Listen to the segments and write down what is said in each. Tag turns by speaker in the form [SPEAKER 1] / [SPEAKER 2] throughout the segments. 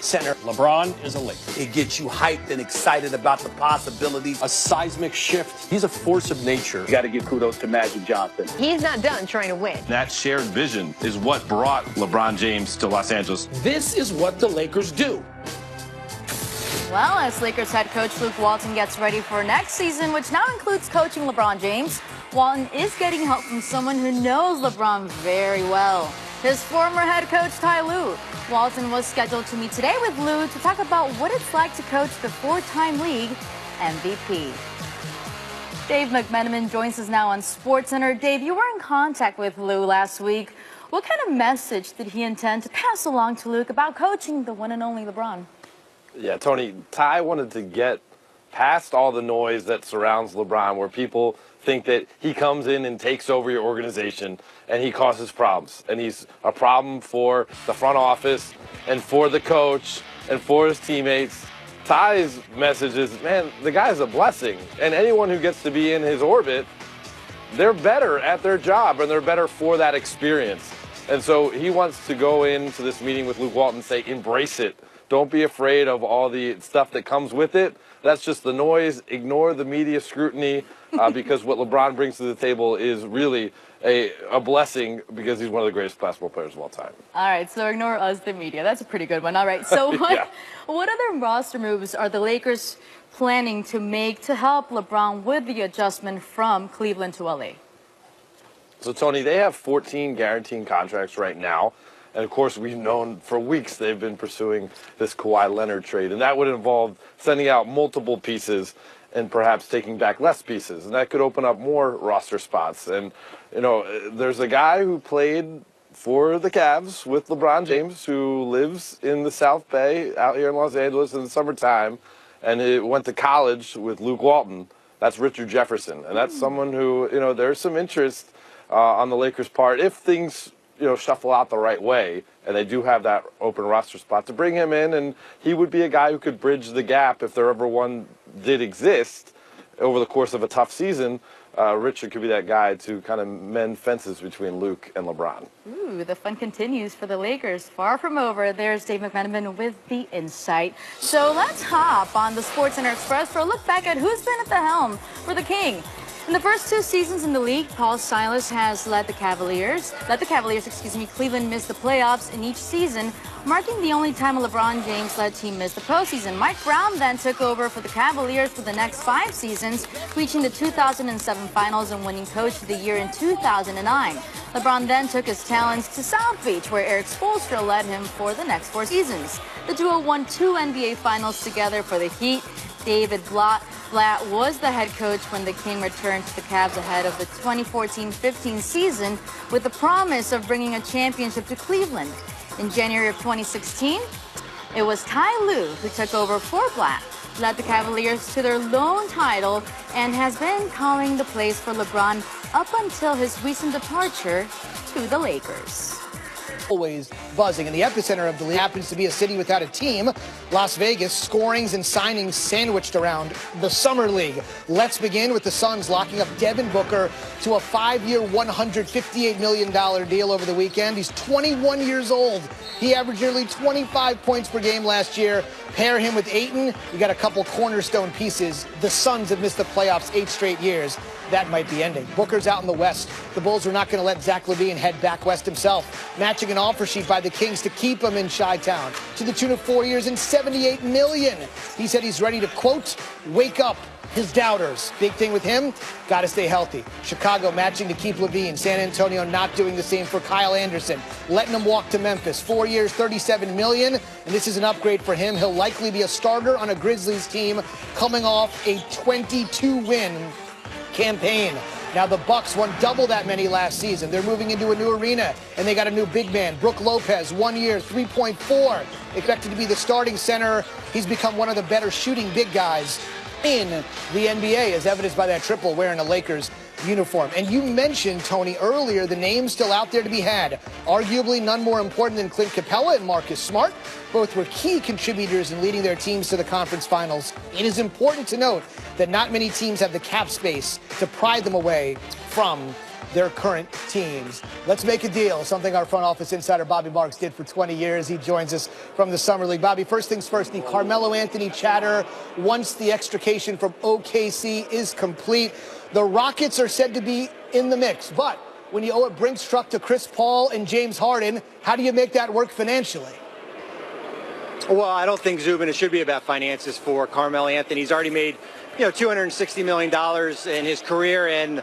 [SPEAKER 1] Center, LeBron is a Laker.
[SPEAKER 2] It gets you hyped and excited about the possibilities.
[SPEAKER 1] A seismic shift. He's a force of nature.
[SPEAKER 2] You got to give kudos to Magic Johnson.
[SPEAKER 3] He's not done trying to win.
[SPEAKER 4] That shared vision is what brought LeBron James to Los Angeles.
[SPEAKER 1] This is what the Lakers do.
[SPEAKER 5] Well, as Lakers head coach Luke Walton gets ready for next season, which now includes coaching LeBron James, Walton is getting help from someone who knows LeBron very well. His former head coach, Tyronn Lue. Walton was scheduled to meet today with Lue to talk about what it's like to coach the four-time league MVP. Dave McMenamin joins us now on SportsCenter. Dave, you were in contact with Lue last week. What kind of message did he intend to pass along to Luke about coaching the one and only LeBron?
[SPEAKER 6] Yeah, Tony, Ty wanted to get past all the noise that surrounds LeBron, where people think that he comes in and takes over your organization and he causes problems. And he's a problem for the front office and for the coach and for his teammates. Ty's message is, man, the guy's a blessing. And anyone who gets to be in his orbit, they're better at their job and they're better for that experience. And so he wants to go into this meeting with Luke Walton and say, embrace it. Don't be afraid of all the stuff that comes with it. That's just the noise. Ignore the media scrutiny because what LeBron brings to the table is really a blessing because he's one of the greatest basketball players of all time.
[SPEAKER 5] All right, so ignore us, the media. That's a pretty good one. All right, so what other roster moves are the Lakers planning to make to help LeBron with the adjustment from Cleveland to LA?
[SPEAKER 6] So, Tony, they have 14 guaranteed contracts right now. And, of course, we've known for weeks they've been pursuing this Kawhi Leonard trade. And that would involve sending out multiple pieces and perhaps taking back less pieces. And that could open up more roster spots. And, you know, there's a guy who played for the Cavs with LeBron James who lives in the South Bay out here in Los Angeles in the summertime. And he went to college with Luke Walton. That's Richard Jefferson. And that's someone who, you know, there's some interest on the Lakers' part if things shuffle out the right way, and they do have that open roster spot to bring him in, and he would be a guy who could bridge the gap if there ever one did exist over the course of a tough season. Richard could be that guy to kind of mend fences between Luke and LeBron.
[SPEAKER 5] Ooh, the fun continues for the Lakers. Far from over. There's Dave McMenamin with the insight. So let's hop on the SportsCenter Express for a look back at who's been at the helm for the King. In the first two seasons in the league, Paul Silas has led the Cavaliers. Cleveland missed the playoffs in each season, marking the only time a LeBron James-led team missed the postseason. Mike Brown then took over for the Cavaliers for the next 5 seasons, reaching the 2007 finals and winning Coach of the Year in 2009. LeBron then took his talents to South Beach, where Eric Spoelstra led him for the next 4 seasons. The duo won 2 NBA Finals together for the Heat. David Blatt was the head coach when the King returned to the Cavs ahead of the 2014-15 season with the promise of bringing a championship to Cleveland. In January of 2016, it was Tyronn Lue who took over for Blatt, led the Cavaliers to their lone title, and has been calling the plays for LeBron up until his recent departure to the Lakers.
[SPEAKER 7] Always buzzing, and the epicenter of the league happens to be a city without a team, Las Vegas. Scorings and signings sandwiched around the Summer League. Let's begin with the Suns locking up Devin Booker to a 5-year, $158 million deal over the weekend. He's 21 years old. He averaged nearly 25 points per game last year. Pair him with Ayton, you got a couple cornerstone pieces. The Suns have missed the playoffs 8 straight years. That might be ending. Booker's out in the West. The Bulls are not going to let Zach LaVine head back west himself. Matching an offer sheet by the Kings to keep him in Chi-Town to the tune of 4 years and $78 million. He said he's ready to, quote, wake up his doubters. Big thing with him, got to stay healthy. Chicago matching to keep LaVine. San Antonio not doing the same for Kyle Anderson, letting him walk to Memphis. 4 years, $37 million, and this is an upgrade for him. He'll likely be a starter on a Grizzlies team coming off a 22-win campaign. Now the Bucks won double that many last season. They're moving into a new arena, and they got a new big man, Brook Lopez, 1 year, 3.4, expected to be the starting center. He's become one of the better shooting big guys in the NBA, as evidenced by that triple wearing a Lakers uniform. And you mentioned, Tony, earlier, the names still out there to be had. Arguably none more important than Clint Capella and Marcus Smart. Both were key contributors in leading their teams to the conference finals. It is important to note that not many teams have the cap space to pry them away from their current teams. Let's make a deal, something our front office insider Bobby Marks did for 20 years. He joins us from the Summer League. Bobby, first things first, the Carmelo Anthony chatter once the extrication from OKC is complete. The Rockets are said to be in the mix, but when you owe a Brinks truck to Chris Paul and James Harden, how do you make that work financially?
[SPEAKER 3] Well, I don't think, Zubin, it should be about finances for Carmelo Anthony. He's already made, $260 million in his career, and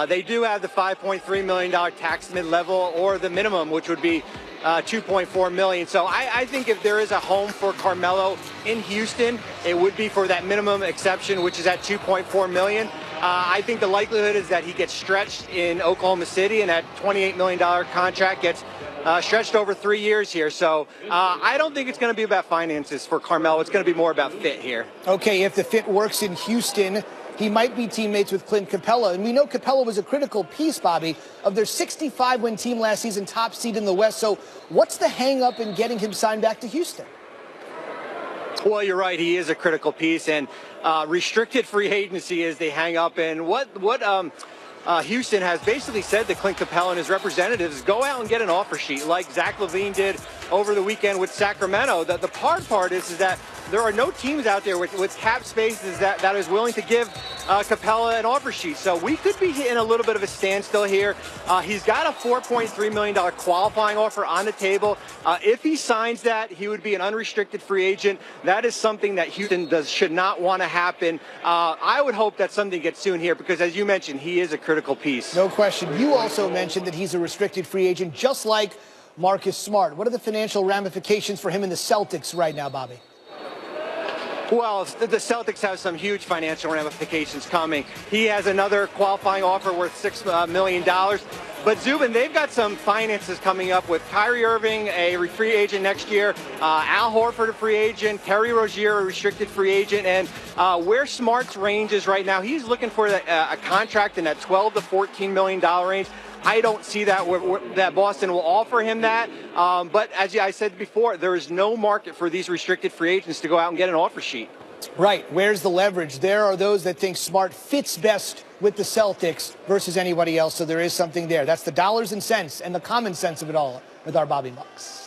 [SPEAKER 3] they do have the $5.3 million tax mid-level or the minimum, which would be $2.4 million. So I think if there is a home for Carmelo in Houston, it would be for that minimum exception, which is at $2.4 million. I think the likelihood is that he gets stretched in Oklahoma City, and that $28 million contract gets stretched over 3 years here. So I don't think it's going to be about finances for Carmelo. It's going to be more about fit here.
[SPEAKER 7] Okay, if the fit works in Houston, he might be teammates with Clint Capella. And we know Capella was a critical piece, Bobby, of their 65-win team last season, top seed in the West. So what's the hang-up in getting him signed back to Houston?
[SPEAKER 3] Well, you're right. He is a critical piece, and restricted free agency is the hang-up. And what Houston has basically said to Clint Capella and his representatives is go out and get an offer sheet like Zach LaVine did over the weekend with Sacramento. The hard part is that there are no teams out there with cap spaces that is willing to give Capella an offer sheet. So we could be in a little bit of a standstill here. He's got a $4.3 million qualifying offer on the table. If he signs that, he would be an unrestricted free agent. That is something that Houston should not want to happen. I would hope that something gets soon here because, as you mentioned, he is a critical piece.
[SPEAKER 7] No question. You also mentioned that he's a restricted free agent, just like Marcus Smart. What are the financial ramifications for him in the Celtics right now, Bobby?
[SPEAKER 3] Well, the Celtics have some huge financial ramifications coming. He has another qualifying offer worth $6 million. But Zubin, they've got some finances coming up with Kyrie Irving, a free agent next year, Al Horford, a free agent, Terry Rozier, a restricted free agent, and where Smart's range is right now, he's looking for a contract in that $12 to $14 million range. I don't see that Boston will offer him that. But as I said before, there is no market for these restricted free agents to go out and get an offer sheet.
[SPEAKER 7] Right. Where's the leverage? There are those that think Smart fits best with the Celtics versus anybody else. So there is something there. That's the dollars and cents and the common sense of it all with our Bobby Marks.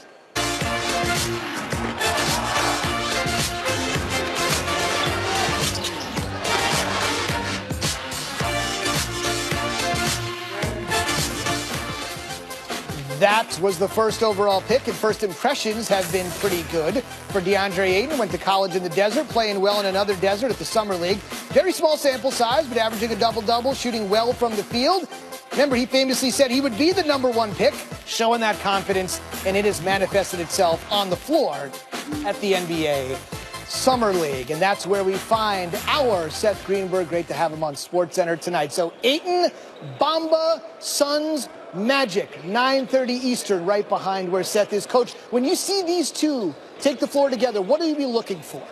[SPEAKER 7] That was the first overall pick, and first impressions have been pretty good for DeAndre Ayton. Went to college in the desert, playing well in another desert at the Summer League. Very small sample size, but averaging a double-double, shooting well from the field. Remember, he famously said he would be the #1 pick, showing that confidence, and it has manifested itself on the floor at the NBA Summer League. And that's where we find our Seth Greenberg. Great to have him on SportsCenter tonight. So Ayton, Bamba, Suns, Magic, 9:30 Eastern, right behind where Seth is. Coach, when you see these two take the floor together, what are you be looking for?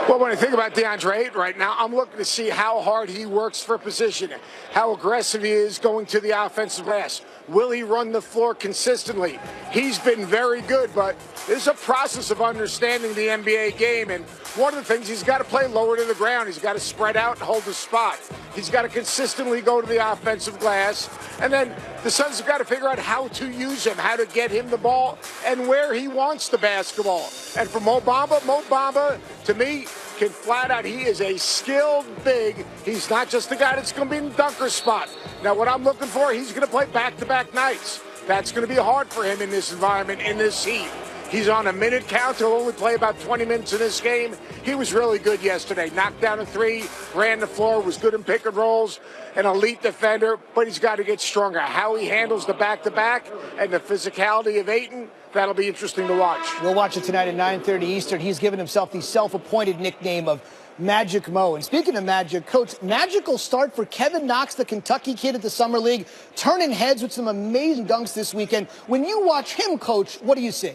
[SPEAKER 8] Well, when I think about DeAndre Ayton right now, I'm looking to see how hard he works for position, how aggressive he is going to the offensive glass. Will he run the floor consistently? He's been very good, but there's a process of understanding the NBA game, and one of the things, he's got to play lower to the ground. He's got to spread out and hold the spot. He's got to consistently go to the offensive glass, and then the Suns have got to figure out how to use him, how to get him the ball, and where he wants the basketball. And for Mo Bamba, to me, can flat out, he is a skilled big. He's not just the guy that's going to be in the dunker spot. Now, what I'm looking for, he's going to play back-to-back nights. That's going to be hard for him in this environment, in this heat. He's on a minute count. He'll only play about 20 minutes in this game. He was really good yesterday. Knocked down a three, ran the floor, was good in pick and rolls, an elite defender, but he's got to get stronger. How he handles the back-to-back and the physicality of Ayton, that'll be interesting to watch.
[SPEAKER 7] We'll watch it tonight at 9:30 Eastern. He's given himself the self-appointed nickname of Magic Mo. And speaking of Magic, Coach, magical start for Kevin Knox, the Kentucky kid at the Summer League, turning heads with some amazing dunks this weekend. When you watch him, Coach, what do you see?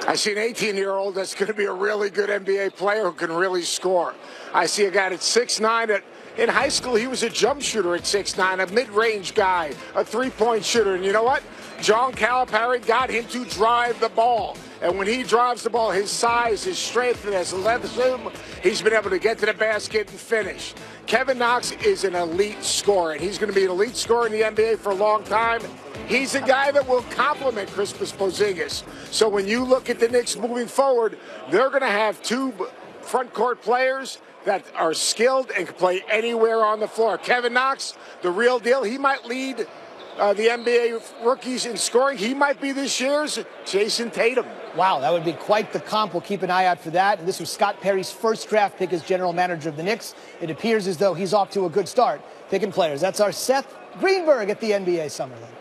[SPEAKER 8] I see an 18-year-old that's going to be a really good NBA player who can really score. I see a guy that's 6'9". In high school, he was a jump shooter at 6'9", a mid-range guy, a three-point shooter. And you know what? John Calipari got him to drive the ball. And when he drives the ball, his size, his strength, and has led him, he's been able to get to the basket and finish. Kevin Knox is an elite scorer, and he's going to be an elite scorer in the NBA for a long time. He's a guy that will complement Kristaps Porzingis. So when you look at the Knicks moving forward, they're going to have two front court players that are skilled and can play anywhere on the floor. Kevin Knox, the real deal. He might lead the NBA rookies in scoring. He might be this year's Jason Tatum.
[SPEAKER 7] Wow, that would be quite the comp. We'll keep an eye out for that. And this was Scott Perry's first draft pick as general manager of the Knicks. It appears as though he's off to a good start picking players. That's our Seth Greenberg at the NBA Summer League.